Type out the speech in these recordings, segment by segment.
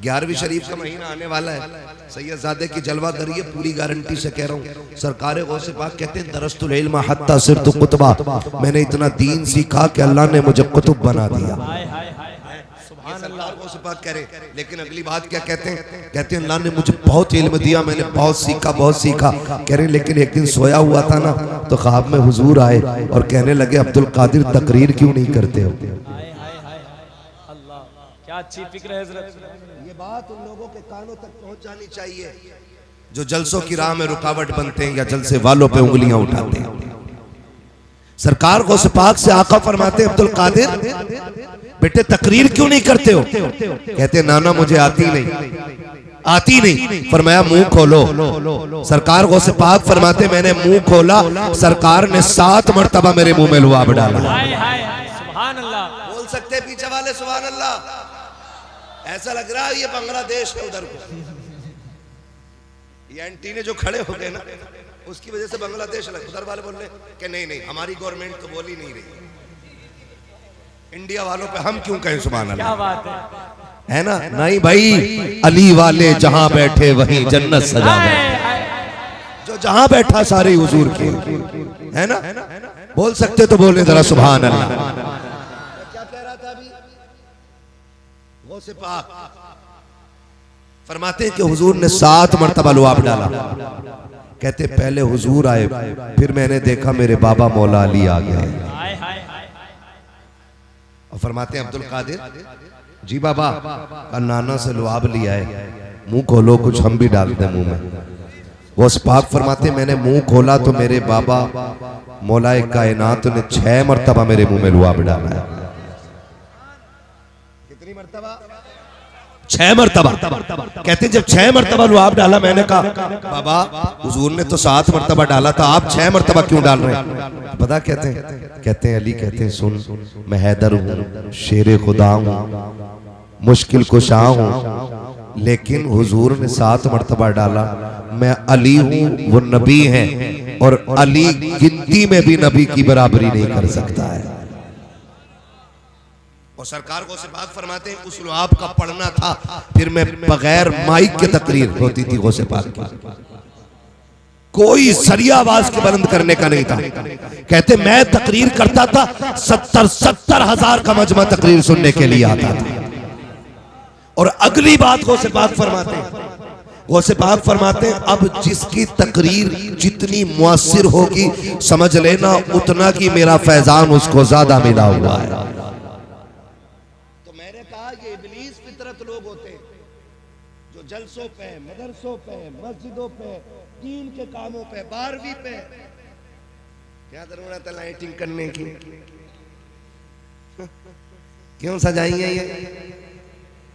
11वीं शरीफ का महीना आने वाला है, सैयदजादे की जलवागरी है, पूरी गारंटी से कह रहा हूँ। सरकार गौसे पाक कहते हैं दरस्तुल इल्म हत्ता सिरतु कुतबा, मैंने इतना दीन सीखा कि अल्लाह ने मुझे कुतुब बना दिया। सरकार गौसे पाक कह रहे, लेकिन अगली बात क्या कहते हैं? कहते हैं अल्लाह ने मुझे बहुत इल्म दिया, मैंने बहुत सीखा। कह रहे लेकिन एक दिन सोया हुआ था ना तो ख्वाब में हुजूर आए और कहने लगे अब्दुल कादिर तकरीर क्यों नहीं करते हो? क्या अच्छी फिक्र है हज़रत। ये बात उन लोगों के कानों तक पहुंचानी चाहिए जो जलसों की राह में रुकावट बनते हैं या जलसे वालों पे उंगलियां उठाते हैं। सरकार गौसे पाक से आका फरमाते अब्दुल कादिर बेटे तकरीर क्यों नहीं करते हो? कहते नाना मुझे आती नहीं। फरमाया मुंह खोलो। सरकार गौसे पाक फरमाते मैंने मुंह खोला, सरकार ने 7 मरतबा मेरे मुंह में लुआब डाला। सुभान अल्लाह। बोल सकते पीछे वाले सुभान अल्लाह। ऐसा लग रहा है ये बांग्लादेश है उधर को, ये एंटीने जो खड़े हो गए ना उसकी वजह से बांग्लादेश लग। उधर वाले बोल रहे कि नहीं हमारी गवर्नमेंट तो बोल ही नहीं रही, इंडिया वालों पे हम क्यों कहें सुभान अल्लाह। क्या बात है ना? नहीं भाई, अली वाले जहां बैठे वहीं जन्नत सजा है, जो जहां बैठा सारे हुजूर के, है ना? बोल सकते तो बोले जरा सुभान अल्लाह। क्या कह रहा था अभी? गौसे पाक फरमाते हैं कि हुजूर ने 7 मरतबा लुआब डाला। कहते पहले हुजूर आए, फिर मैंने देखा मेरे बाबा मौला अली आ गए। और फरमाते हैं अब्दुल कादिर जी बाबा का नाना से लुआब लिया है, मुंह खोलो कुछ हम भी डाल दें मुंह में। गौसे पाक फरमाते मैंने मुंह खोला तो मेरे बाबा मौलाए कायनात ने 6 मरतबा मेरे मुंह में लुआब डाला है। कितनी मरतबा? 6 मरतबा। कहते जब 6 मरतबा लुआब डाला मैंने कहा बाबा हुजूर ने तो 7 मरतबा डाला था, आप 6 मरतबा क्यों डाल रहे हैं? पता कहते हैं अली कहते हैं सुन मैं हैदर हूँ, शेरे खुदा हूँ, मुश्किल कुशा हूँ, लेकिन हुजूर ने 7 मरतबा डाला। मैं अली हूँ, वो नबी हैं और अली गिनती में भी नबी की बराबरी नहीं कर सकता है। और सरकार गौसे पाक फरमाते हैं उस लुआब का पढ़ना था, फिर मैं बगैर माइक के तकरीर होती थी गौसे पाक की, कोई सरिया आवाज के बुलंद करने का नहीं था। कहते मैं तकरीर करता था 70 हजार का मजमा तकरीर सुनने के लिए आता था। और अगली बात गौसे पाक फरमाते हैं अब जिसकी तकरीर जितनी मुअस्सिर होगी समझ लेना उतना की मेरा फैजान उसको ज्यादा मिला हुआ है। तो मैंने कहा ये इब्लीस फितरत लोग होते हैं जो जलसों पे, मदरसों पे, मस्जिदों पे, दीन के कामों पे, 12वीं पे क्या जरूरत है लाइटिंग करने की? क्यों सजाई है ये?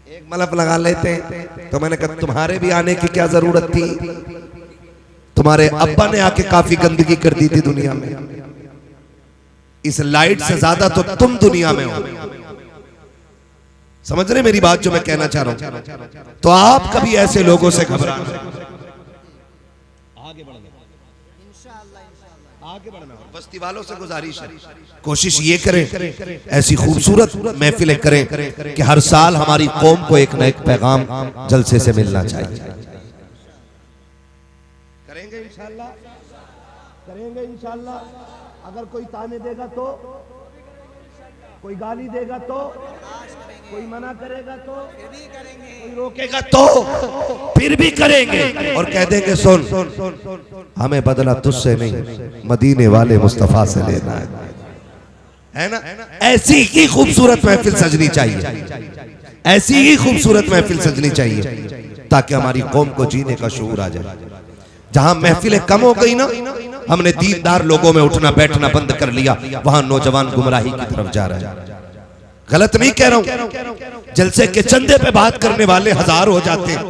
एक मलप लगा लेते हैं। तो मैंने कहा तुम्हारे भी आने की क्या जरूरत थी? तुम्हारे अब्बा ने आके काफी गंदगी कर दी थी दुनिया में, इस लाइट से ज्यादा तो तुम दुनिया में हो। समझ रहे मेरी बात जो मैं कहना चाह रहा हूं? तो आप कभी ऐसे लोगों से घबराना, आगे बढ़ना, आगे बढ़ना। बस्ती वालों से गुजारिश है कोशिश ये करें ऐसी खूबसूरत महफिलें करें कि हर साल हमारी कौम को एक न एक पैगाम जलसे से मिलना चाहिए। करेंगे इंशाल्लाह, करेंगे इंशाल्लाह। अगर कोई ताने देगा तो, कोई गाली देगा तो, कोई मना करेगा तो, कोई रोकेगा तो फिर भी करेंगे और कह देंगे सुन हमें बदला तुझसे नहीं मदीने वाले मुस्तफा से लेना है ना? ऐसी ही खूबसूरत महफिल सजनी चाहिए, ऐसी ही खूबसूरत महफिल सजनी चाहिए ताकि हमारी कौम को जीने का शऊर आ जाए। जहां महफिलें कम हो गई ना, हमने दीनदार लोगों में उठना बैठना बंद कर लिया, वहां नौजवान गुमराही की तरफ जा रहे हैं। गलत नहीं कह रहा हूं, जलसे के चंदे पे बात करने वाले 1000 हो जाते हैं,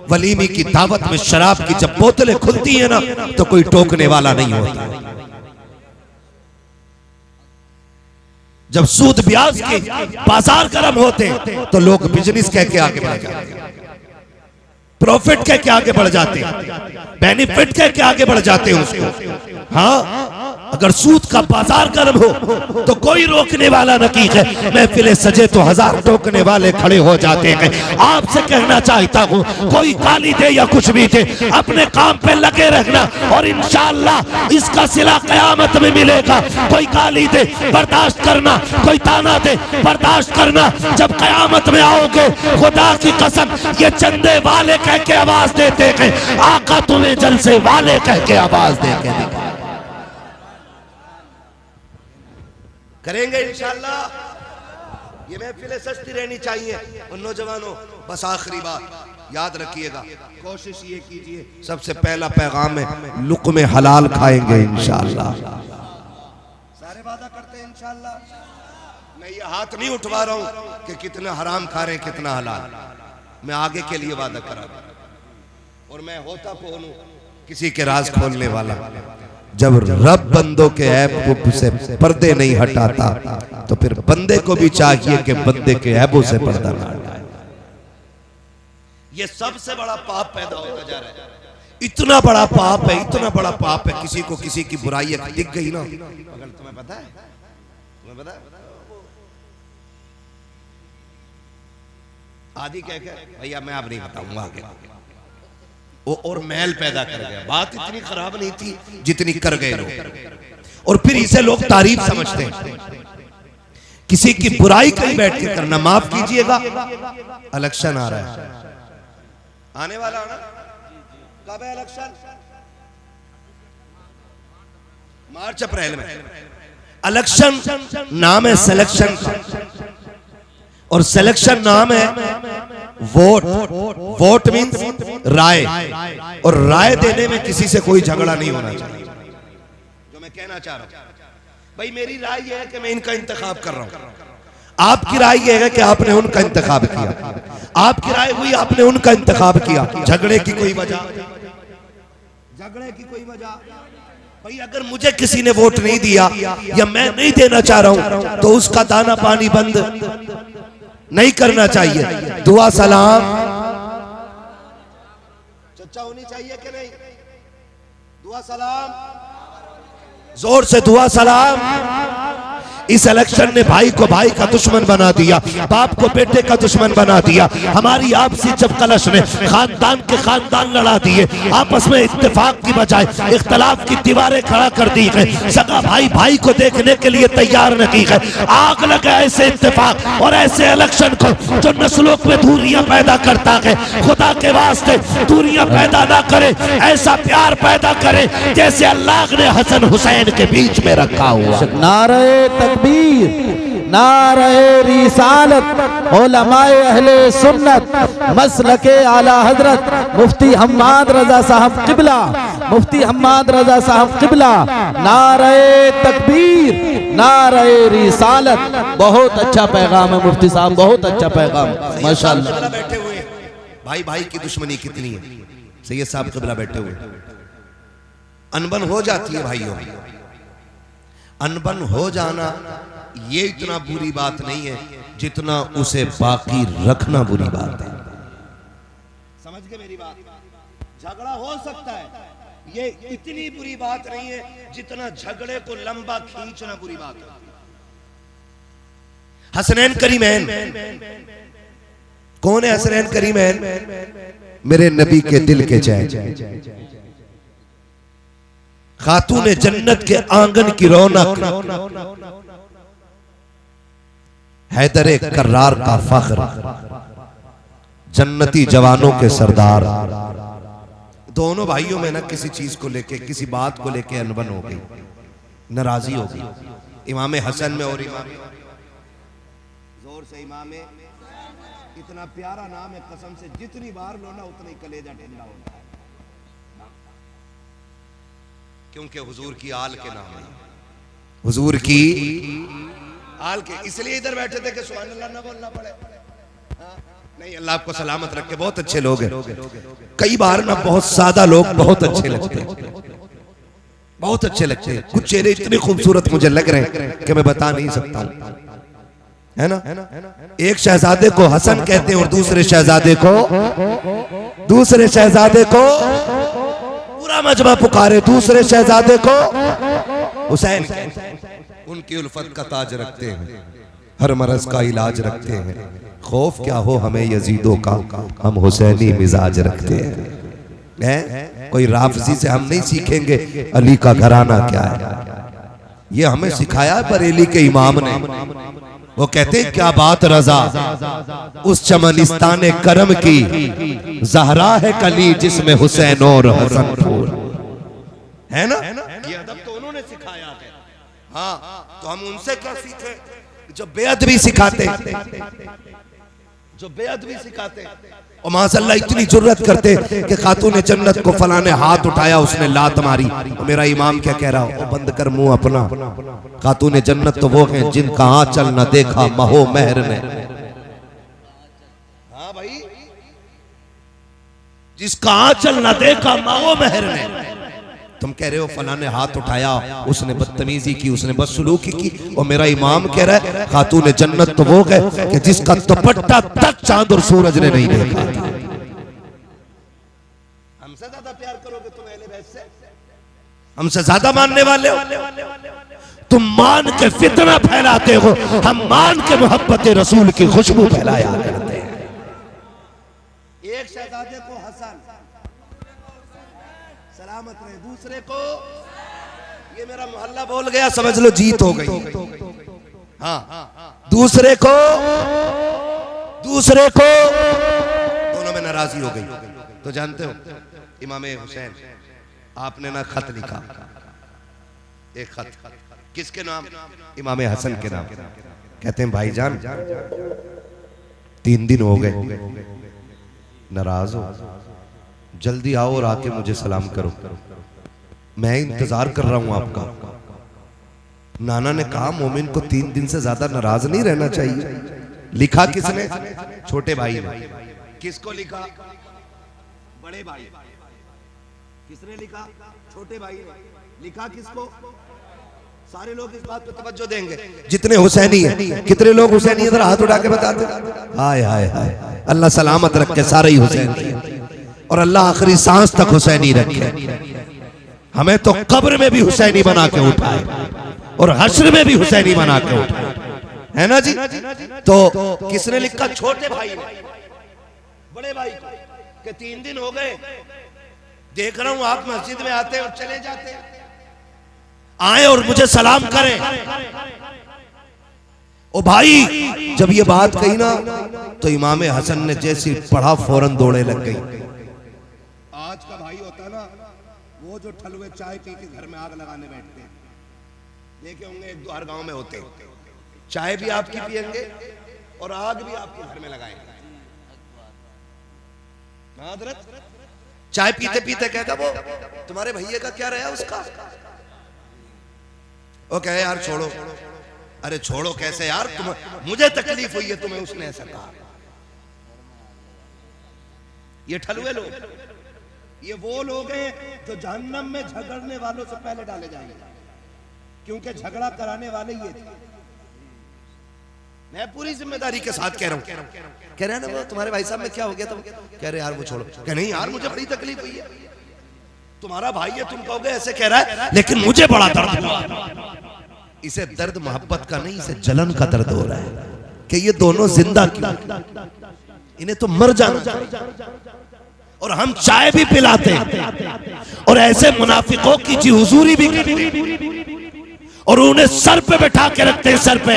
वलीमी की दावत में शराब की जब बोतलें खुलती है ना तो कोई टोकने वाला नहीं होता। जब सूद ब्याज के बाजार गर्म होते हैं तो लोग बिजनेस कह के आगे बढ़ जाते हैं, प्रॉफिट कह के आगे बढ़ जाते हैं, बेनिफिट कह के आगे बढ़ जाते हैं उसको। हाँ अगर सूद का बाजार गर्म हो तो कोई रोकने वाला नहीं है। महफिले सजे तो हजार टोकने वाले खड़े हो जाते हैं। आपसे कहना चाहता हूँ, कोई गाली दे या कुछ भी दे, अपने काम पे लगे रहना और इंशाअल्लाह इसका सिला कयामत में मिलेगा। कोई गाली दे बर्दाश्त करना, कोई ताना दे बर्दाश्त करना। जब कयामत में आओगे, खुदा की कसम ये चंदे वाले कह के आवाज देते हैं, आका तुम्हें जलसे वाले कह के आवाज दे के करेंगे इंशाअल्लाह। ये महफिलें सस्ती रहनी चाहिए। और नौजवानों, बस आखिरी बात याद रखिएगा, कोशिश ये कीजिए, सबसे पहला पैगाम है लुक़्मे हलाल खाएंगे इंशाअल्लाह। सारे वादा करते हैं इंशाअल्लाह। मैं ये हाथ नहीं उठवा रहा हूं कि कितना हराम खा रहे हैं कितना हलाल, मैं आगे के लिए वादा करा रहा हूं। और मैं होता कौन हूं, किसी के राज खोलने वाला। जब रब बंदों के ऐब से पर्दे नहीं हटाता तो फिर बंदे को भी चाहिए कि बंदे के ऐबों से पर्दा ना हटाए। ये सबसे बड़ा पाप पैदा होता जा रहा है। इतना बड़ा पाप है, इतना बड़ा पाप है। किसी को किसी की बुराई दिख गई ना, अगर तुम्हें पता है, तुम्हें पता है आदि क्या क्या भैया मैं अब नहीं बताऊंगा आगे, वो और मैल पैदा कर गया। बात इतनी खराब नहीं थी जितनी कर गए लोग। और फिर इसे लोग तारीफ समझते हैं। किसी की बुराई कहीं बैठ के करना, माफ कीजिएगा, इलेक्शन आ रहा है, आने वाला है ना, कब है इलेक्शन? मार्च अप्रैल में। इलेक्शन नाम है सिलेक्शन का, और सिलेक्शन नाम है वोट। वोट मीन्स राय, और राय देने में किसी से कोई झगड़ा नहीं होना चाहिए। जो मैं कहना चाह रहा हूं भाई, मेरी राय यह है कि मैं इनका इंतखाब कर रहा हूं, आपकी राय यह है कि आपने उनका इंतखाब किया, आपकी राय हुई आपने उनका इंतखाब किया। झगड़े की कोई वजह, झगड़े की कोई वजह भाई, अगर मुझे किसी ने वोट नहीं दिया या मैं नहीं देना चाह रहा हूं तो उसका दाना पानी बंद नहीं करना चाहिए। दुआ सलाम चर्चा होनी चाहिए कि नहीं? दुआ सलाम, जोर से दुआ सलाम। इस इलेक्शन ने भाई को भाई का दुश्मन बना दिया, बाप को बेटे का दुश्मन बना दिया। हमारी आपसी चपकलश ने खानदान के खानदान लड़ा दिए। आपस में इत्तेफाक की बजाय इख्तलाफ की दीवारें खड़ा कर दी गई। सगा भाई भाई को देखने के लिए तैयार नहीं है। आग लगा ऐसे इत्तेफाक और ऐसे इलेक्शन को जो नस्लों में दूरियां पैदा करता है। खुदा के वास्ते दूरियां पैदा ना करे, ऐसा प्यार पैदा करे जैसे अल्लाह ने हसन हुसैन के बीच में रखा हुआ। नारे तकबीर, नारे रिसालत, उलमाए अहले सुन्नत, मसलके आला हजरत मुफ्ती हम्माद रजा साहब किबला, मुफ्ती हम्माद रजा साहब किबला। नारे तकबीर, नारे रिसालत। बहुत अच्छा पैगाम है मुफ्ती साहब, बहुत अच्छा पैगाम माशाअल्लाह। बैठे हुए भाई भाई की दुश्मनी कितनी है। सैयद साहब किबला बैठे हुए, अनबन हो जाती है भाइयों। अनबन हो जाना ये इतना बुरी बात नहीं है जितना उसे बाकी रखना बुरी बात है। समझ गए मेरी बात? झगड़ा हो सकता है, ये इतनी बुरी बात नहीं है जितना झगड़े को लंबा खींचना बुरी बात है। हसनैन करीमैन, कौन है हसनैन करीमैन? मेरे नबी के दिल के चैन, खातूने जन्नत के आंगन की रौनक, हैदरे कर्रार का फख्र, जन्नती जवानों के सरदार। दोनों भाइयों में ना किसी चीज को लेके, किसी बात को लेके अनबन हो गई, नाराजी हो गई। इमाम हसन में और इमाम, जोर से इमाम, इतना प्यारा नाम है, कसम से जितनी बार लो ना उतना ही कलेजा ठंडा होता है, क्योंकि हुजूर की आल के नाम है, हुजूर की आल के। इसलिए इधर बैठे थे कि सुभान अल्लाह ना बोलना पड़े। नहीं, अल्लाह आपको सलामत रखे। बहुत अच्छे लोग हैं। कई बार ना बहुत सादा लोग बहुत अच्छे लगते हैं, बहुत अच्छे लगते हैं। कुछ चेहरे इतने खूबसूरत मुझे लग रहे हैं कि मैं बता नहीं सकता हूं, है ना। एक शहजादे को हसन कहते हैं और दूसरे शहजादे को पूरा मजमा पुकारे, दूसरे शहजादे को हुसैन उनकी उल्फत का ताज रखते हैं, हर मरज का इलाज रखते हैं। खौफ क्या हो हमें यजीदों का, हम हुसैनी मिजाज रखते हैं। कोई राफजी से हम नहीं सीखेंगे अली का घराना क्या है, ये हमें सिखाया बरेली के इमाम ने। वो कहते हैं क्या बात रजा उस चमनिस्तान करम की, जहरा है कली जिसमें हुसैन और हसन फूल, है ना? ये अदब तो उन्होंने सिखाया है। हाँ, तो हम उनसे क्या सीखे जो बेअदबी सिखाते, जो बेअदबी सिखाते। और माशाअल्लाह इतनी जुर्रत करते कि खातून जन्नत को फला ने हाथ उठाया, उसने लात मारी। और मेरा इमाम क्या कह रहा हो, बंद कर मुंह अपना। खातून जन्नत तो वो हैं जिनका आंचल न देखा महो महर ने। हाँ भाई, जिसका आंचल न देखा महो महर ने। तुम कह रहे हो फला ने हाथ उठाया, उसने बदतमीजी की, उसने बदसलूकी की। और मेरा इमाम कह रहा है खातून जन्नत तो वो है कि जिसका दुपट्टा तक चांद और सूरज ने नहीं देखा। हमसे ज्यादा प्यार करोगे तुम अहले बैत से? हमसे ज्यादा मानने वाले हो? तुम मान के फितना फैलाते हो, हम मान के मोहब्बत रसूल की खुशबू फैलाया करते हैं। एक शहजादे को हसन सलामत रहे, दूसरे को ये मेरा मोहल्ला बोल गया समझ लो जीत हो गई। हाँ, दूसरे को दोनों में नाराजगी हो गई। तो जानते हो इमाम हुसैन आपने ना खत लिखा, एक खत किसके नाम? इमाम हसन के नाम। कहते हैं भाईजान 3 दिन हो गए, नाराज हो, जल्दी आओ और आके मुझे सलाम करो, मैं इंतजार कर रहा हूं आपका। नाना ने कहा मोमिन को 3 दिन से ज्यादा नाराज नहीं रहना चाहिए। लिखा किसने? छोटे भाई ने। किसको लिखा? बड़े भाई। किसने लिखा? छोटे भाई ने। लिखा किसको? सारे लोग इस बात पर तवज्जो देंगे जितने हुसैनी हैं। कितने लोग हुसैनी इधर हाथ उठा के बताते? हाय हाय हाय, अल्लाह सलामत रखे सारे ही हुसैनी, और अल्लाह आखिरी सांस तक हुसैनी रखे। हमें तो कब्र में भी हुसैनी बना के उठाए और हश्र में भी हुसैनी बना के उठाए, है ना जी? तो किसने लिखा? छोटे भाई ने। बड़े भाई के 3 दिन हो गए, देख रहा हूं आप मस्जिद में आते और चले जाते, आए और मुझे सलाम करें। ओ भाई, जब ये बात कही ना तो इमाम हसन ने जैसी पढ़ा फौरन दौड़े लग गई। आज का भाई होता ना वो जो ठलुए चाय पी के घर में आग लगाने बैठते हैं, देखे होंगे 1-2 हर गांव में होते हैं। चाय भी आपकी पियेंगे और आग भी आपके घर में लगाएंगे। हजरत चाय पीते पीते कहता वो तुम्हारे भैया का क्या रहा उसका? वो कहे यार छोड़ो। अरे छोड़ो कैसे यार, तुम मुझे तकलीफ हुई है, तुम्हें उसने ऐसा कहा। ये ठलुए लोग, ये वो लोग हैं जो जहन्नम में झगड़ने वालों से पहले डाले जाएंगे, क्योंकि झगड़ा कराने वाले ये थे। मैं पूरी जिम्मेदारी के साथ कह रहा हूं। कह रहे हैं ना वो तुम्हारे भाई साहब में क्या हो गया? तुम कह रहे यार वो छोड़ो। कह नहीं यार मुझे बड़ी तकलीफ हुई है, तुम्हारा भाई है, तुम कहोगे ऐसे कह रहा है, लेकिन मुझे बड़ा दर्द हुआ। इसे दर्द मोहब्बत का नहीं, इसे जलन का दर्द हो रहा है कि ये दोनों जिंदा क्यों, इन्हें तो मर जाना। और हम चाय भी पिलाते और ऐसे मुनाफिकों की जी हुजूरी भी करते और उन्हें सर पे बैठा के रखते हैं, सर पे।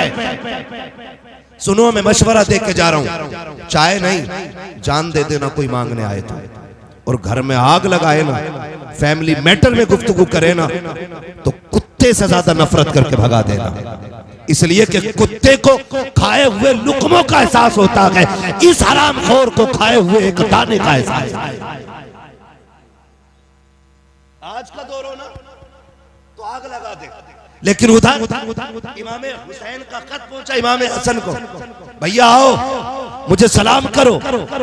सुनो मैं मशवरा दे के जा रहा हूं, चाय नहीं जान दे देना कोई मांगने आए तो, और घर में आग लगाए ना, फैमिली मैटर में गुफ्तगू करे ना, तो कुत्ते से ज्यादा नफरत करके भगा देना। इसलिए कि कुत्ते को खाए हुए लुकमों का एहसास होता है, इस हरामखोर को खाए हुए एक दाने का एहसास। आज का दौर हो ना तो आग लगा दे, लेकिन उधर इमाम हुसैन का खत पहुंचा इमाम हसन को, भैया आओ मुझे सलाम करो,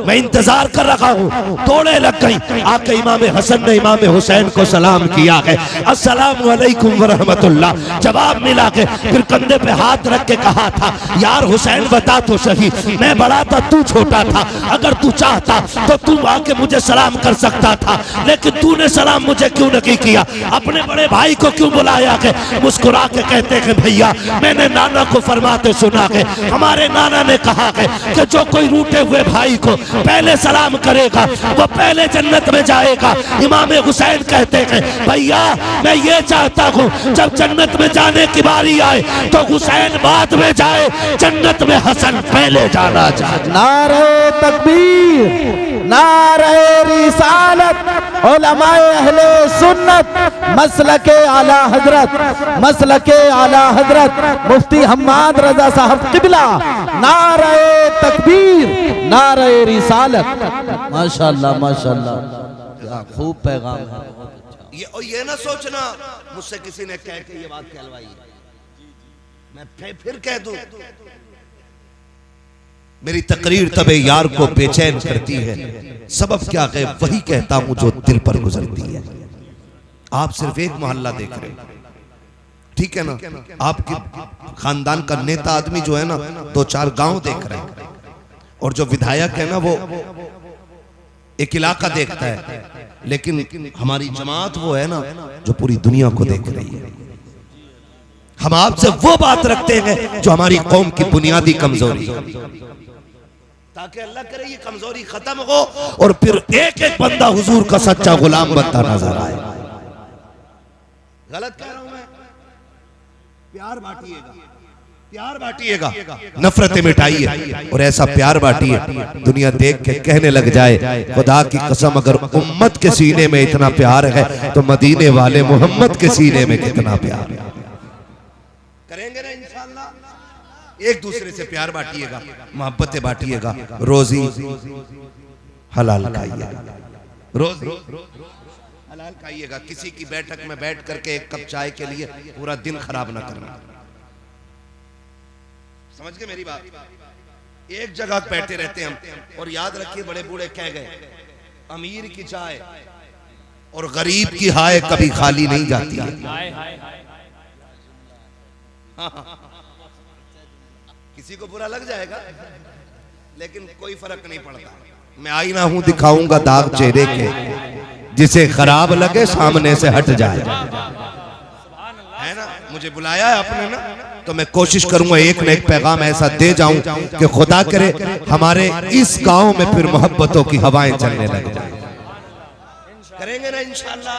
मैं इंतजार कर रहा हूँ। तोड़े लग गई, आके इमाम हसन ने इमाम हुसैन को सलाम किया है, अस्सलामु अलैकुम व रहमतुल्लाह। जवाब मिला के फिर कंधे पे हाथ रख के कहा था, यार हुसैन बता तो सही, मैं बड़ा था तू छोटा था, अगर तू चाहता तो तू आके मुझे सलाम कर सकता था, लेकिन तूने सलाम मुझे क्यों नहीं किया, अपने बड़े भाई को क्यों बुलाया के? मुस्कुरा के कहते हैं भैया मैंने नाना को फरमाते सुना के, हमारे नाना ने कहा है कि जो कोई रूठे हुए भाई को पहले सलाम करेगा वो पहले जन्नत में जाएगा। इमाम हुसैन कहते हैं भैया मैं ये चाहता हूँ जब जन्नत में जाने की बारी आए तो हुसैन बाद में जाए, जन्नत में हसन पहले जाना चाहिए। नारे तकबीर, नारे रिसालत, उलमाए अहले सुन्नत, मसलके आला हजरत, मसलके आला हजरत मुफ्ती हम्माद रजा साहब किबला, नारे तकबीर, नारे रिसालत। माशाअल्लाह माशाअल्लाह, खूब पैगाम है। ये ना सोचना मुझसे किसी ने कह के ये बात कहलवाई, मैं फिर कह दूं मेरी तकरीर तबे यार को बेचैन करती है, सबब क्या है वही कहता हूं जो दिल पर गुजरती है। आप सिर्फ एक मोहल्ला देख रहे हैं, ठीक है ना, आपके खानदान का नेता आदमी जो है ना 2-4 गांव देख रहे हैं, और जो विधायक है ना वो एक इलाका देखता है, लेकिन हमारी जमात वो है ना जो पूरी दुनिया को देख रही है। हम आपसे वो बात रखते हैं जो हमारी कौम की बुनियादी कमजोरी है, ताकि अल्लाह करे ये कमजोरी खत्म हो और फिर एक एक बंदा हुजूर का सच्चा गुलाम बनता नजर आए। गलत कह रहा हूं मैं? प्यार बांटिएगा, प्यार बांटिएगा, नफरतें मिटाइए, और ऐसा प्यार बांटिए दुनिया देख के कहने लग जाए खुदा की कसम अगर उम्मत के सीने में इतना प्यार है तो मदीने वाले मोहम्मद के सीने में कितना प्यार है। करेंगे ना इंशाअल्लाह। एक दूसरे से प्यार बांटिएगा, मोहब्बतें बांटिएगा, रोजी हलाल खाइएगा, रोजी हलाल खाइएगा। किसी की बैठक में बैठ करके एक कप चाय के लिए पूरा दिन खराब ना करना, समझ गए मेरी बात? एक जगह बैठे रहते हम, और याद रखिए बड़े बूढ़े कह गए अमीर की चाय और गरीब की हाय कभी खाली नहीं जाती है। किसी को बुरा लग जाएगा लेकिन कोई फर्क नहीं पड़ता। मैं आईना हूं दिखाऊंगा दाग चेहरे के, जिसे खराब लगे सामने से हट जाए, है ना? मुझे बुलाया है आपने ना, तो मैं कोशिश करूंगा एक न एक पैगाम ऐसा दे जाऊं कि खुदा करे हमारे इस गांव में फिर मोहब्बतों की हवाएं चलने लग जाए। करेंगे ना इंशाअल्लाह?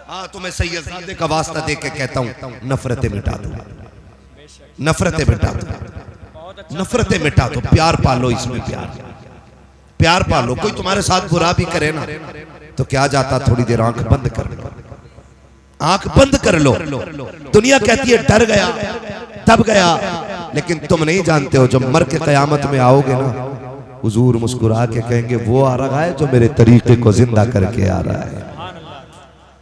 हाँ, तो मैं सैयद सादे का वास्ता दे के कहता हूं नफरतें मिटा दो, नफरतें मिटा दो, नफरतें मिटा दो, प्यार पालो, इसमें प्यार पालो। कोई तुम्हारे साथ बुरा भी करे ना तो क्या जाता, थोड़ी देर आंख बंद कर लो, आंख बंद कर लो। दुनिया कहती है डर गया दब गया, लेकिन तुम नहीं जानते हो जब मर के कयामत में आओगे ना, हुजूर मुस्कुरा के कहेंगे वो आ रहा है जो मेरे तरीके को जिंदा करके आ रहा है।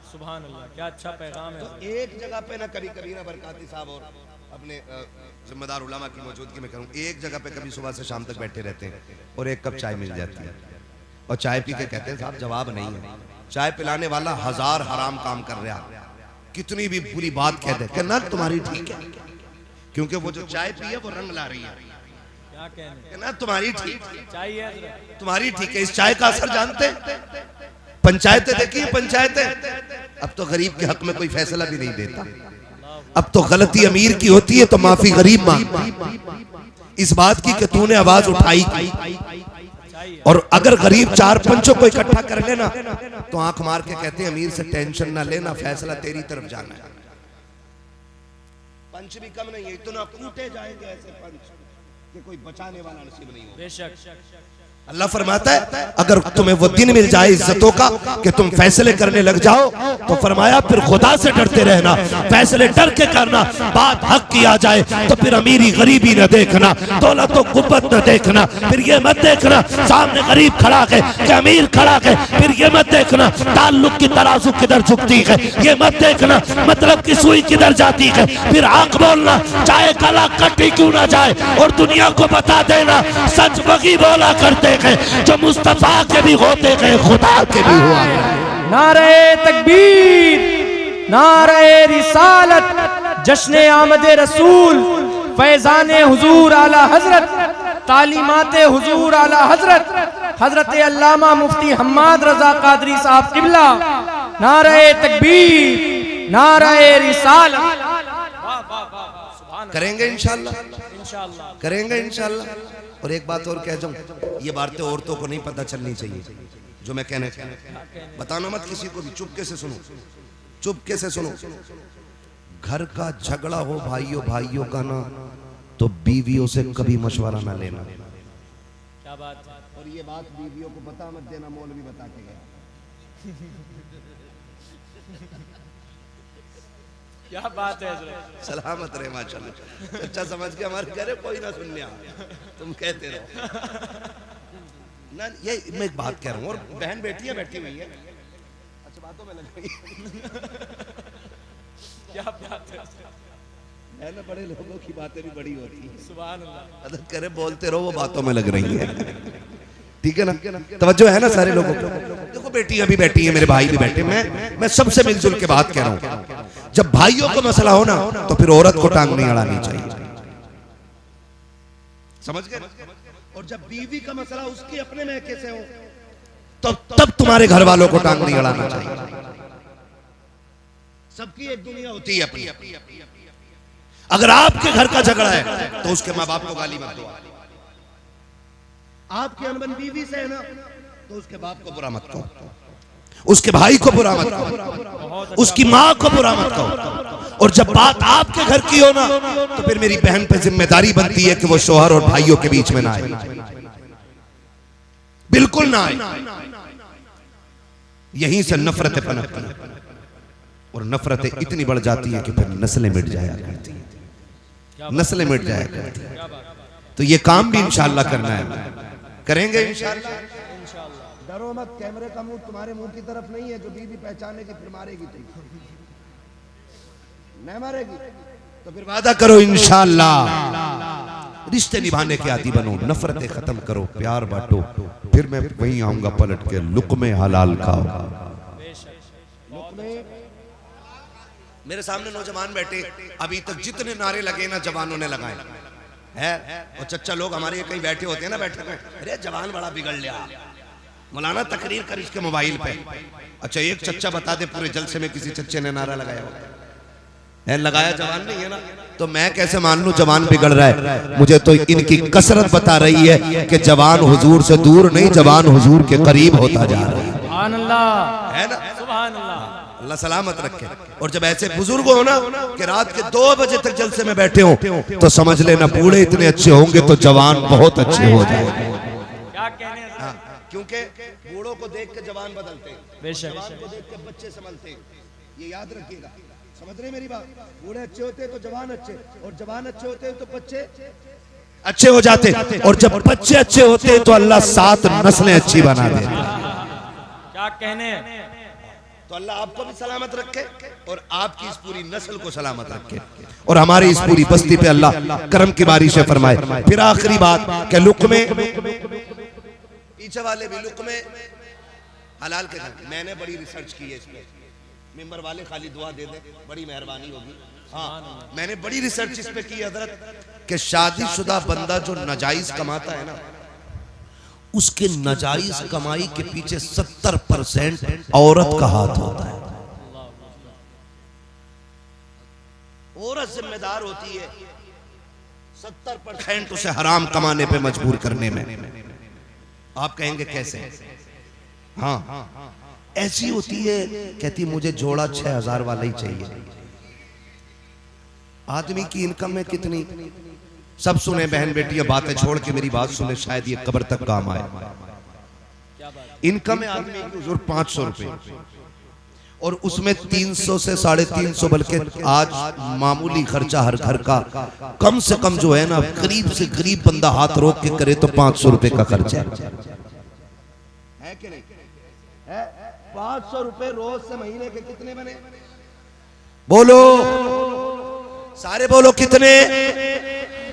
सुभान अल्लाह, क्या अच्छा पैगाम है। तो एक जगह पे ना कभी कभी ना बरकाती साहब और अपने जिम्मेदार उलमा की मौजूदगी में करूं, एक जगह पे कभी सुबह से शाम तक बैठे रहते हैं और एक कप चाय मिल जाती है, और चाय पी के कहते हैं साहब जवाब नहीं है। चाय पिलाने वाला 1000 हराम काम कर रहा, कितनी भी बुरी बात कह दे कि ना तुम्हारी ठीक है, क्योंकि वो जो चाय पी है वो रंग ला रही है, क्या कहने, ना तुम्हारी ठीक, चाहिए तुम्हारी ठीक है। इस चाय का असर जानते हैं? पंचायतें देखिए, पंचायतें अब तो गरीब के हक में कोई फैसला भी नहीं देता, अब तो गलती अमीर की होती है तो माफी गरीब मांग। इस बात की कि तूने आवाज उठाई, और अगर गरीब 4 पंचों को इकट्ठा कर लेना तो आंख मार के कहते हैं अमीर से टेंशन ना लेना, फैसला तेरी तरफ जाना है। पंच भी कम नहीं है, इतना कूटे जाएंगे ऐसे पंच कि कोई बचाने वाला नसीब नहीं होगा। बेशक अल्लाह फरमाता है अगर तुम्हें वो दिन मिल जाए इज्जतों का कि तुम फैसले करने लग जाओ तो फरमाया फिर खुदा से डरते रहना, फैसले डर के करना। बात हक की आ जाए तो फिर अमीरी गरीबी न देखना, दौलत तो गुब्बत न देखना, फिर ये मत देखना सामने गरीब खड़ा है कि अमीर खड़ा है, फिर ये मत देखना ताल्लुक की तराजू किधर झुकती है, ये मत देखना मतलब की सुई किधर जाती है, फिर आंख बोलना चाहे गला कटी क्यों ना जाए और दुनिया को बता देना सच वही बोला करते हैं जो मुस्तफा के भी होते हैं, खुदा के भी हुआ। नारे तकबीर, नारे रिसालत, जश्न आमद रसूल, फैजान हुजूर आला हजरत, तालीमाते हुजूर आला हजरत, हजरत अल्लामा मुफ्ती हम्माद रजा कादरी साहब किबला। नारे तकबीर, नारे रिसालत। करेंगे इंशाअल्लाह, करेंगे इंशाअल्लाह। और एक बात और कह जाऊं, ये बातें औरतों को नहीं पता चलनी चाहिए जो मैं कहने बताना मत किसी को भी, चुपके से सुनो, चुपके से सुनो। घर का झगड़ा हो भाइयों भाइयों का ना तो बीवियों से कभी मशवरा ना लेना। क्या बात है? और ये बात बीवियों को बता मत देना, मौलवी बता के गया। क्या बात है? सलामत रहे माशाल्लाह। अच्छा समझ के हमारे घर कोई ना सुनने आ, तुम कहते रहो ना। ये मैं एक बात कह रहा हूँ और बहन बेटियां बैठी हुई है, अच्छा बातों में लग गई। क्या बात है? ना बड़े लोगों की बातें भी बड़ी होती है। सुभान अल्लाह। अदब करे बोलते रहो, वो बातों में लग रही है। ठीक है ना, तवज्जो है ना सारे लोगों को। देखो बेटियां भी बैठी हैं, मेरे भाई भी बैठे, मैं सबसे मिलजुल के बात कह रहा हूँ। जब भाइयों को मसला हो ना तो फिर औरत को टांग नहीं अड़ानी चाहिए, समझ गए? और जब बीवी का मसला उसके अपने मैके से हो तो तब तुम्हारे घर वालों को टांग नहीं अड़ाना चाहिए। सबकी एक दुनिया होती है अपनी। अगर आपके घर का झगड़ा है तो उसके माँ बाप को गाली मत दो, आपकी अनबन बीवी से है ना तो उसके बाप को बुरा मत कहो, उसके भाई को बुरा मत कहो, उसकी माँ को बुरा मत कहो। और जब बात आपके घर की हो ना तो फिर मेरी बहन पे जिम्मेदारी बनती है कि वो शोहर और भाइयों के बीच में ना आए, बिल्कुल ना आए। यहीं से नफरतें पनपती हैं और नफरतें इतनी बढ़ जाती है कि फिर नस्लें मिट जाया करती हैं, नस्लें मिट जाया करती हैं। तो ये काम भी इंशाअल्लाह करना है, करेंगे इंशाअल्लाह। डरो मत, कैमरे का मुंह तुम्हारे मुंह की तरफ नहीं है। जो बीवी पहचानेगी फिर मारेगी, तुम नहीं मारेगी तो फिर वादा करो इंशाअल्लाह रिश्ते निभाने के आदी बनो, नफरतें खत्म करो, प्यार बांटो, फिर मैं वहीं आऊंगा पलट के, लुक़्मे हलाल खाओ। मेरे सामने नौजवान बैठे, अभी तक जितने नारे लगे ना जवानों ने लगाए है। और चच्चा लोग हमारे कहीं बैठे होते हैं ना, बैठे में अरे जवान बड़ा बिगड़ लिया, मौलाना तकरीर कर इसके मोबाइल पे। अच्छा एक चच्चा बता दे पूरे जलसे में किसी चच्चे ने नारा लगाया है? लगाया जवान नहीं है ना, तो मैं कैसे मान लूं जवान बिगड़ रहा है? मुझे तो इनकी कसरत बता रही है कि जवान हुजूर से दूर नहीं, जवान हुजूर के करीब होता जा रहा है। सुभान अल्लाह, है ना? सुभान अल्लाह। अल्लाह सलामत रखे। और जब ऐसे बुजुर्ग हो ना कि रात के 2 बजे तक जलसे में बैठे हो तो समझ लेना बूढ़े इतने अच्छे होंगे तो जवान बहुत अच्छे हो जाएंगे। क्या कहने हैं? हाँ, क्योंकि बूढ़ों को देख के जवान बदलते हैं, बेशक, जवान को देख के बच्चे संभलते हैं। ये याद रखिएगा, समझ रहे मेरी बात? बूढ़े अच्छे होते हैं तो जवान अच्छे, और जवान अच्छे होते हैं तो बच्चे अच्छे हो जाते, और जब बच्चे अच्छे होते हैं तो अल्लाह 7 नस्लें अच्छी बना दे। क्या कहने हैं? तो अल्लाह आपको भी सलामत रखे और आपकी इस पूरी नस्ल को सलामत रखे और हमारी इस पूरी बस्ती पे अल्लाह करम की बारिश फरमाए। फिर आखिरी बात कि लुक़्मे, पीछे वाले भी लुक़्मे हलाल के घर, मैंने बड़ी रिसर्च की है इस पे, मेंबर वाले खाली दुआ दे दे, बड़ी मेहरबानी होगी। हाँ, मैंने बड़ी रिसर्च इस पे की हजरत कि शादीशुदा बंदा जो नाजायज कमाता है ना, उसके नाजायज कमाई के पीछे 70% औरत का हाथ होता है। औरत जिम्मेदार होती है 70% उसे हराम कमाने पे मजबूर करने में। आप कहेंगे कैसे? हाँ, ऐसी होती है, कहती मुझे जोड़ा 6000 वाला ही चाहिए। आदमी की इनकम है कितनी? सब सुने बहन बेटियां, बातें छोड़ के मेरी बात सुने, शायद ये कब्र तक काम आए। इनकम है आदमी की हुजूर 500 रुपए, और उसमें 300 से 350 बल्कि आज मामूली खर्चा हर घर का कम से कम जो है ना, गरीब से गरीब बंदा हाथ रोक के करे तो 500 रुपए का खर्चा है कि नहीं है? 500 रुपए रोज से महीने के कितने बने? बोलो सारे, बोलो कितने?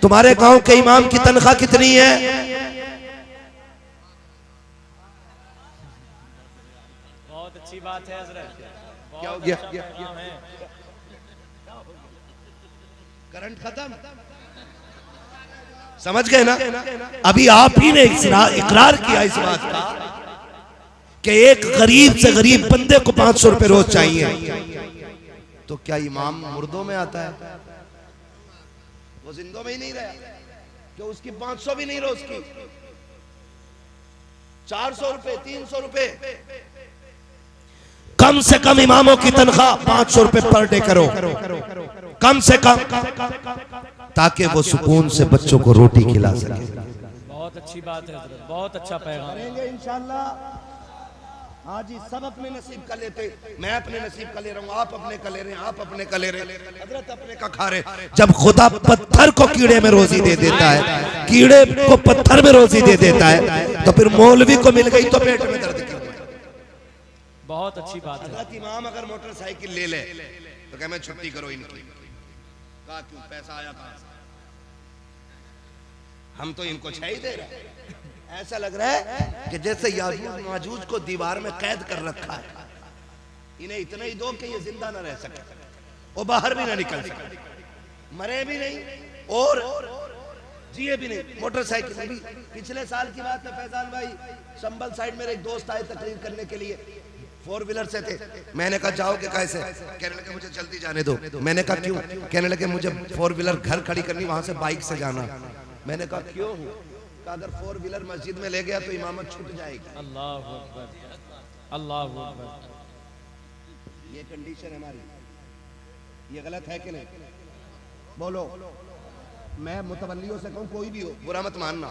तुम्हारे गांव के इमाम की तनख्वाह कितनी है? बहुत अच्छी बात है हजरत। क्या हो गया? है। करंट खत्म, समझ गए ना? अभी आप ही ने इकरार किया इस बात का कि एक गरीब से गरीब बंदे को 500 रुपए रोज चाहिए, तो क्या इमाम मुर्दों में आता है? वो जिंदों में ही नहीं रहा कि उसकी 500 भी नहीं रोज की, 400 रुपए 300 रुपए कम से कम इमामों की तनख्वाह 500 रुपए पर डे करो, कम से कम, ताकि वो सुकून से बच्चों को रोटी खिला सके। बहुत अच्छी बात है हजरत, बहुत अच्छा पैगाम। करेंगे इंशाल्लाह। हाँ जी, सब अपने नसीब का लेते, मैं अपने नसीब का ले रहा हूँ, आप अपने का ले रहे हैं, आप अपने का ले रहे हैं, हजरत अपने का खा रहे। जब खुदा पत्थर को कीड़े में रोजी दे देता है, कीड़े को पत्थर में रोजी दे देता है, तो फिर मौलवी को मिल गई तो पेट में दर्द क्यों? बहुत अच्छी बात है। हजरत इमाम अगर मोटरसाइकिल ले ले तो क्या मैं छुट्टी करो इनकी? कहा क्यों? पैसा आया कहां से? हम तो इनको छह ही दे रहे हैं। ऐसा लग रहा है कि जैसे याजूज माजूज को दीवार में कैद कर रखा है, इन्हें इतना ही दो कि ये जिंदा ना रह सके, वो बाहर भी ना निकल सके, मरे भी नहीं और जिए भी नहीं। मोटरसाइकिल भी पिछले साल की बात है फैजान भाई, संभल साइड मेरे एक दोस्त आए तकरीर करने के लिए, 4 व्हीलर से थे। मैंने कहा जाओगे कैसे? कहने लगे मुझे जल्दी जाने दो। मैंने कहा क्यों? कहने लगे मुझे 4 व्हीलर घर खड़ी करनी, वहां से बाइक से जाना। मैंने कहा क्यों? अगर 4 व्हीलर मस्जिद में ले गया तो इमामत छूट जाएगी। अल्लाह अकबर, अल्लाह अकबर। ये कंडीशन हमारी, ये गलत है कि नहीं? बोलो। मैं मुतवल्लियों से कहूं, कोई भी हो बुरा मत मानना,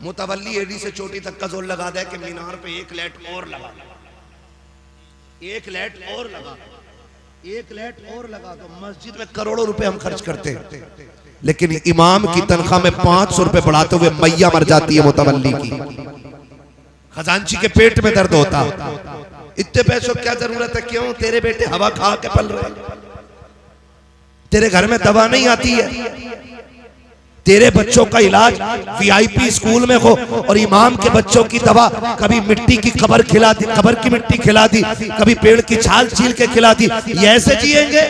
मुतवल्ली एडी से चोटी तक का जोर लगा दे कि मीनार पे 1 लाइट और लगा, 1 लाइट और लगा, 1 लाइट और लगा दो। मस्जिद में करोड़ों रुपए हम खर्च करते हैं, लेकिन इमाम की तनख्वाह में 500 रुपए बढ़ाते हुए मैया मर जाती है मुतवल्ली की। खजांची के पेट में दर्द होता, इतने पैसों क्या जरूरत है? क्यों? तेरे बेटे हवा खा के पल रहे, तेरे घर में दवा नहीं आती है, तेरे बच्चों का इलाज वीआईपी स्कूल में हो और इमाम के बच्चों की दवा कभी मिट्टी की कब्र खिला दी, कब्र की मिट्टी खिला दी, कभी पेड़ की छाल छील के खिला दी। ये ऐसे जिएंगे?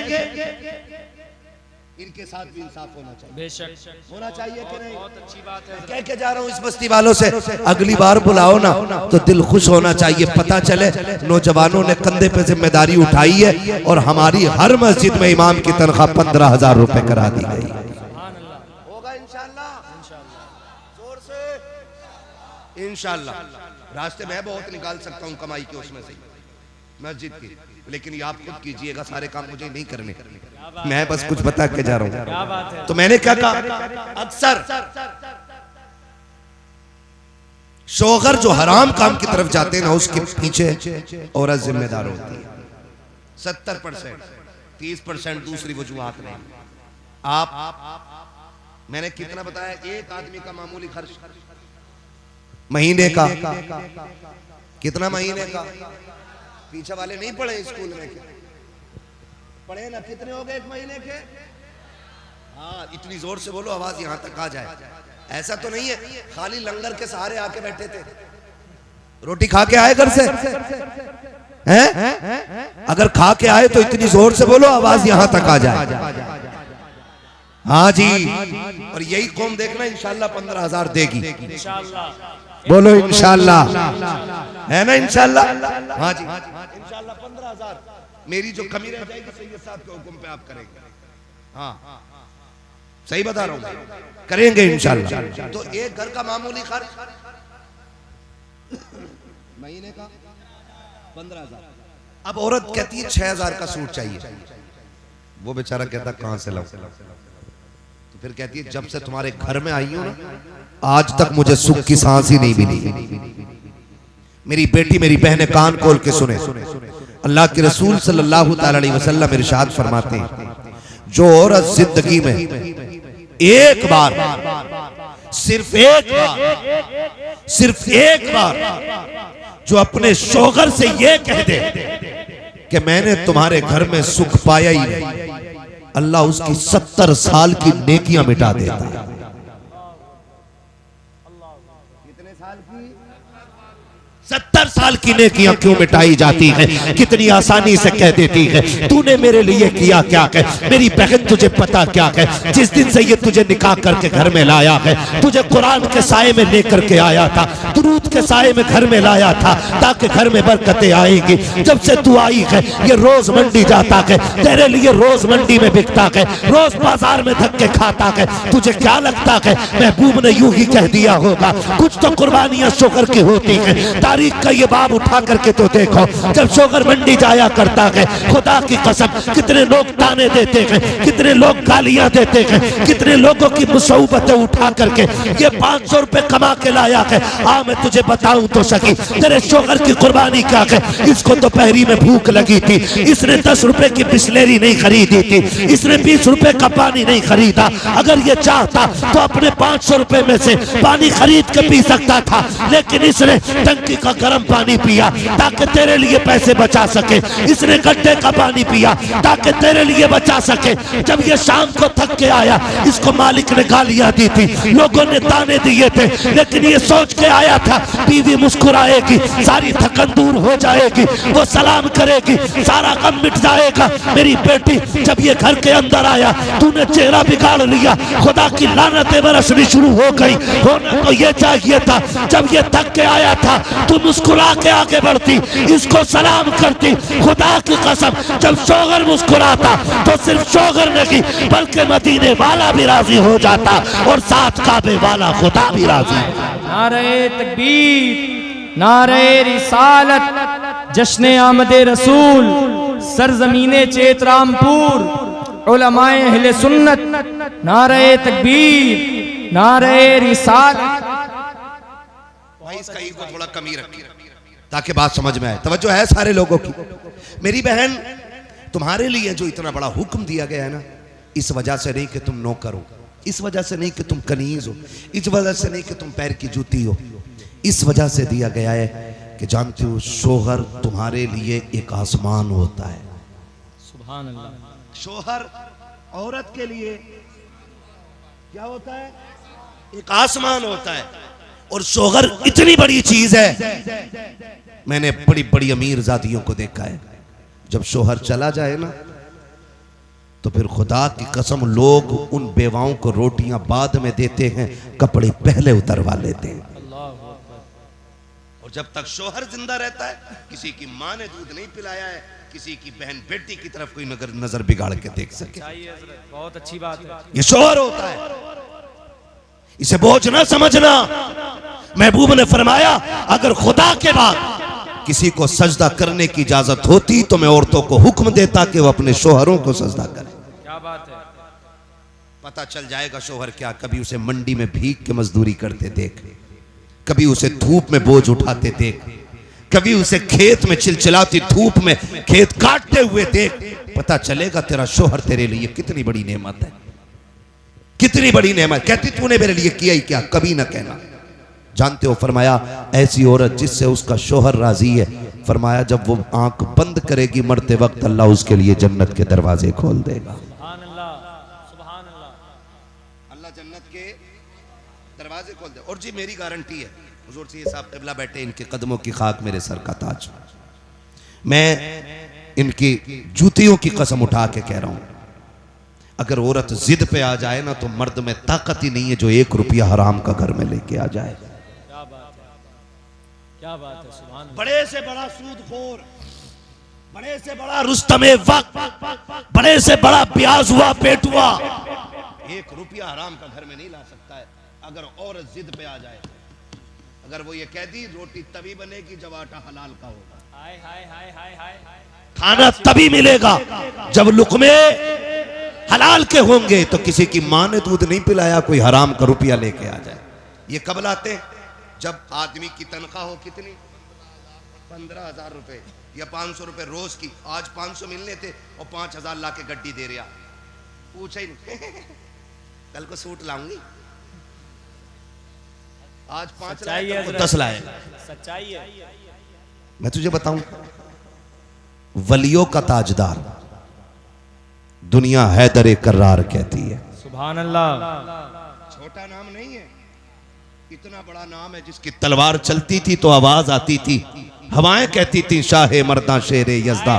इनके साथ भी इंसाफ होना चाहिए, बेशक होना चाहिए कि नहीं? बहुत अच्छी बात है। कह के जा रहा हूँ इस बस्ती वालों से, अगली बार बुलाओ ना तो दिल खुश होना चाहिए। पता चले नौजवानों ने कंधे पे जिम्मेदारी उठाई है और हमारी हर मस्जिद में इमाम की तनख्वाह 15,000 रुपए करा दी गई। होगा इंशाल्लाह, जोर से इंशाल्लाह। रास्ते मैं बहुत निकाल सकता हूँ कमाई के उसमें से मस्जिद की, लेकिन ये आप खुद कीजिएगा, सारे काम मुझे नहीं करने, मैं बस कुछ बता के जा रहा हूँ। तो मैंने क्या कहा, अक्सर शोहर जो हराम काम की तरफ जाते हैं ना, उसके पीछे औरत जिम्मेदार होती है। 70%, 30% दूसरी वजूहात नहीं। आप मैंने कितना बताया? एक आदमी का मामूली खर्च महीने का कितना? महीने का पीछे वाले नहीं पढ़े स्कूल में, पढ़े ना? कितने हो गए एक महीने के? हाँ, इतनी जोर से बोलो आवाज यहां तक आ जाए। ऐसा तो नहीं है खाली लंगर के सहारे आके बैठे थे, रोटी खा के आए घर से हैं? अगर खा के आए तो इतनी जोर से बोलो आवाज यहां तक आ जाए। हाँ जी, और यही कौम देखना इंशाल्लाह 15,000 देगी। बोलो इंशाल्लाह, है ना? इंशाल्लाह। हाँ जी, इंशाल्लाह 15,000 मेरी जो कमी रह जाएगी सैयद साहब के हुक्म पे आप करेंगे। हाँ, सही बता रहा हूँ, करेंगे इंशाल्लाह। तो एक घर का मामूली खर्च महीने का 15,000। अब औरत कहती है 6,000 का सूट चाहिए, वो बेचारा कहता कहां से लाऊं? फिर कहती है जब से तुम्हारे घर में आई हूं ना, आज तक मुझे सुख की सांस ही नहीं मिली। मेरी बेटी, मेरी बहनें कान खोल के सुने, अल्लाह के रसूल सल्लल्लाहु अलैहि वसल्लम इरशाद फरमाते हैं, जो औरत जिंदगी में एक बार, सिर्फ एक बार जो अपने शोहर से ये कह दे कि मैंने तुम्हारे घर में सुख पाया ही नहीं, अल्लाह उसकी 70 साल की नेकियां मिटा देता है। कितने साल की? 70 साल की नेकियां क्यों मिटाई जाती है? कितनी आसानी से कह देती है, तूने मेरे लिए किया क्या है? मेरी बहन तुझे पता क्या है? जिस दिन से ये तुझे निकाह करके घर में लाया है, तुझे कुरान के साए में लेकर के आया था, दुरूद के साए में घर में लाया था, ताकि घर में बरकतें आएंगी। जब से तू आई है, ये रोज मंडी जाता है, तेरे लिए रोज मंडी में बिकता है, रोज बाजार में धक्के खाता है। तुझे क्या लगता है महबूब ने यूं ही कह दिया होगा? कुछ तो कुर्बानियां शोहर की होती है। तारीख का ये बाब उठा करके तो देखो, जब शोहर मंडी जाया करता है, खुदा की कसम कितने लोग ताने देते हैं, कितने लोग गालियां देते हैं, कितने लोगों की मुसीबतें उठा करके ये 500 रुपए कमा के लाया है। मैं तुझे बताऊं तो सकी, तेरे शोहर की कुर्बानी क्या है? इसको तो पहरी में भूख लगी थी, इसने 10 रुपए की बिस्लेरी नहीं खरीदी थी, इसने 20 रुपए का पानी नहीं खरीदा। अगर ये चाहता तो अपने 500 रुपए में से पानी खरीद के पी सकता था, लेकिन इसने टंकी का गर्म पानी पिया ताकि तेरे लिए पैसे बचा सके। इसने गड्ढे का पानी पिया ताकि तेरे लिए बचा सके। जब ये शाम को थक के आया, इसको मालिक ने गालियां दी थी, लोगों ने ताने दिए थे, लेकिन ये सोच के आया था बीवी मुस्कुराएगी, सारी थकन दूर हो जाएगी, वो सलाम करेगी, सारा गम मिट जाएगा। मेरी बेटी, जब ये घर के अंदर आया, तूने चेहरा बिगाड़ लिया, खुदा की लानतें बरसनी शुरू हो गई। होना तो ये चाहिए था, जब ये थक के आया था, तू मुस्कुरा के आगे बढ़ती, इसको सलाम करती। खुदा की कसम, जब शोहर मुस्कुराता तो सिर्फ शोहर नहीं बल्कि मदीने वाला भी राजी हो जाता, और साथ काबे वाला खुदा भी राजी। नारे तकबीर, नारे रिसालत, जश्न आमदे रसूल, सरजमीने चेतरामपुर, उलमाए अहले सुन्नत, नारे तकबीर, नारे रिसालत। भाई इसका ईगो थोड़ा कमी रखिए ताकि बात समझ में आए। तवज्जो है सारे लोगों की। मेरी बहन, तुम्हारे लिए जो इतना बड़ा हुक्म दिया गया है ना, इस वजह से नहीं कि तुम नौकर हो, इस वजह से नहीं कि तुम कनीज हो, इस वजह से नहीं कि तुम पैर की जूती हो, इस वजह से दिया गया है कि जानते हो शोहर तुम्हारे लिए एक आसमान होता है। सुभान अल्लाह। शोहर औरत के लिए क्या होता है? एक आसमान होता है। और शोहर इतनी बड़ी चीज है, मैंने बड़ी बड़ी अमीर जातियों को देखा है, जब शोहर चला जाए ना तो फिर खुदा की कसम लोग उन बेवाओं को रोटियां बाद में देते हैं, कपड़े पहले उतरवा लेते हैं। और जब तक शोहर जिंदा रहता है, किसी की माँ ने दूध नहीं पिलाया है, किसी की बहन बेटी की तरफ कोई नजर बिगाड़ के देख सके। बहुत अच्छी बात है। ये शोहर होता है, इसे बोझ ना समझना। महबूब ने फरमाया, अगर खुदा के बाद किसी को सजदा करने की इजाजत होती तो मैं औरतों को हुक्म देता कि वो अपने शोहरों को सजदा करें। क्या बात है। पता चल जाएगा शोहर क्या, कभी उसे मंडी में भीख के मजदूरी करते देख, कभी उसे धूप में बोझ उठाते देख, कभी उसे खेत में चिलचिलाती धूप में खेत काटते हुए देख, पता चलेगा तेरा शोहर तेरे लिए कितनी बड़ी नेमत है, कितनी बड़ी नेमत। कहती तूने मेरे लिए किया ही क्या, कभी ना कहना। जानते हो, फरमाया ऐसी औरत जिससे उसका शोहर राजी है, फरमाया जब वो आंख बंद करेगी मरते वक्त, अल्लाह उसके लिए जन्नत के दरवाजे खोल देगा। सुभान अल्लाह, सुभान अल्लाह। अल्लाह जन्नत के दरवाजे खोल दे। और जी मेरी गारंटी है, हुजूर से ये साहब क़िबला बैठे, इनके कदमों की खाक मेरे सर का ताज। मैं इनकी जूतियों की कसम उठा के कह रहा हूं, अगर औरत जिद पे आ जाए ना तो मर्द में ताकत ही नहीं है जो 1 रुपया हराम का घर में लेके आ जाए। क्या बात है, क्या बात है। सुभान अल्लाह। बड़े से बड़ा सूदखोर, बड़े से बड़ा रुस्तमे वक्त, बड़े से बड़ा ब्याज हुआ पेटुआ 1 रुपया हराम का घर में नहीं ला सकता है। अगर औरत जिद पे आ जाए, अगर वो ये कह दी रोटी तभी बनेगी जब आटा हलाल का होगा, हाय हाय हाय हाय हाय। खाना तभी मिलेगा जब लुकमे हलाल के होंगे तो किसी की माँ ने दूध नहीं पिलाया कोई हराम का रुपया लेके आ जाए। ये कब लाते हैं? जब आदमी की तनख्वाह हो कितनी, 15,000 रुपए या 500 रुपए रोज की। आज 500 मिलने थे और 5,000 ला के गड्डी दे रहा, पूछा ही नहीं कल को सूट लाऊंगी, आज 5 लाए तो 10 लाए। सच्चाई है। मैं तुझे बताऊं, वलियों का ताजदार दुनिया हैदर कर्रार कहती है। सुभान अल्लाह। छोटा नाम नहीं है, इतना बड़ा नाम है जिसकी तलवार चलती थी तो आवाज आती थी, हवाएं कहती थी शाहे मर्दा शेरे यज़दा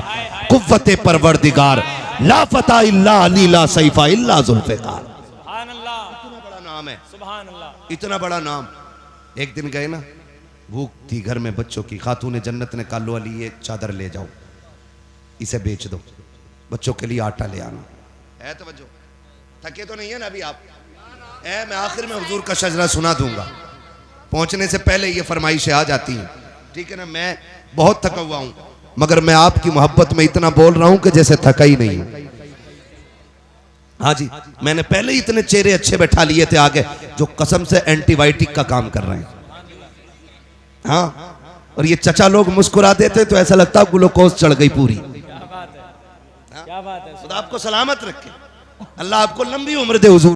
कुव्वते परवरदिगार ला फता इल्ला अली ला सैफा इल्ला जुल्फ़िकार। सुभान अल्लाह। इतना बड़ा नाम है, सुभान अल्लाह। इतना बड़ा नाम। एक दिन गए ना, भूख थी घर में बच्चों की, खातून जन्नत ने कहा लो अली ये चादर ले जाओ, इसे बेच दो, बच्चों के लिए आटा ले आना है। तवज्जो, थके तो नहीं है ना अभी आप? मैं आखिर में हुजूर का शजरा सुना दूंगा, पहुंचने से पहले ये फरमाइशें आ जाती हैं, ठीक है ना? मैं बहुत थका हुआ हूं मगर मैं आपकी मोहब्बत में इतना बोल रहा हूं कि जैसे थका ही नहीं हूं। हाँ जी, मैंने पहले ही इतने चेहरे अच्छे बैठा लिए थे आगे जो कसम से एंटीबायोटिक का काम कर रहे हैं। हाँ, और ये चचा लोग मुस्कुरा देते तो ऐसा लगता ग्लूकोज चढ़ गई पूरी। क्या बात है, क्या बात है। खुदा आपको सलामत रखे, अल्लाह आपको लंबी उम्र दे हुजूर।